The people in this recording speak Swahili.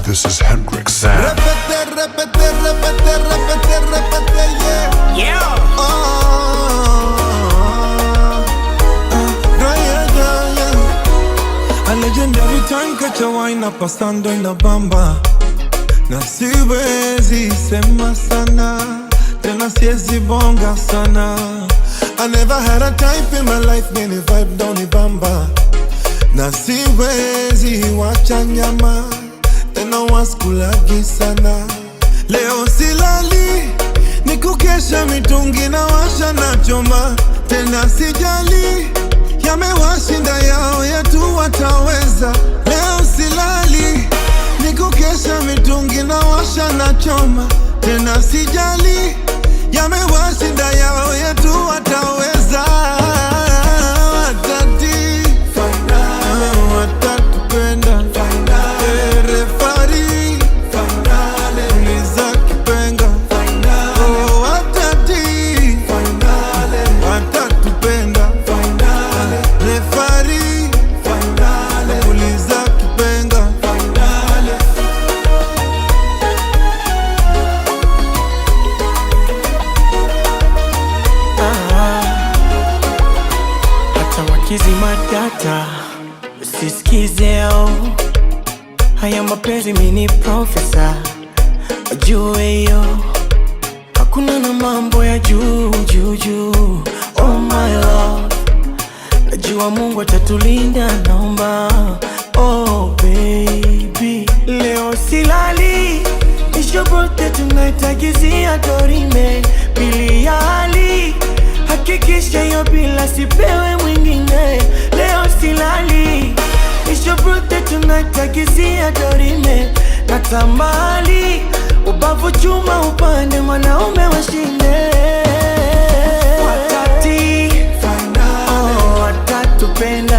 This is Hendrix Sam. Repete, repete, repete, repete, repete, yeah. Yeah. A legendary time catch a wine up pasando in la bamba. Na siwezi sema sana, tena siwezi bonga sana. I never had a type in my life, many vibe down the bamba. Na siwezi wacha nyama, tena waskulagi sana. Leo silali, ni kukesha mitungi na washa na choma. Tena sijali, yamewashinda yao yetu wataweza. Leo silali, ni kukesha mitungi na washa na choma. Tena sijali, yamewashinda yao yetu wataweza. Watati, watatupenda. Refari, uliza kipenga. Oh, watati, watatupenda. Refari, uliza kipenga. Hata wakizima data usisikizeo. Haya mapenzi mini profesa, wajue yo. Hakuna na mambo ya juu juu juu. Oh my love, najua Mungu atatulinda, naomba. Oh baby, leo silali, nishobote tunaitagizia dorime. Pili ya hali, hakikisha yo bila sipewe mwingine. Leo silali, nishobote tunaitagizia dorime. Natamani ubavu chuma upande, mwanaume washinde. Watati, oh, watatupenda.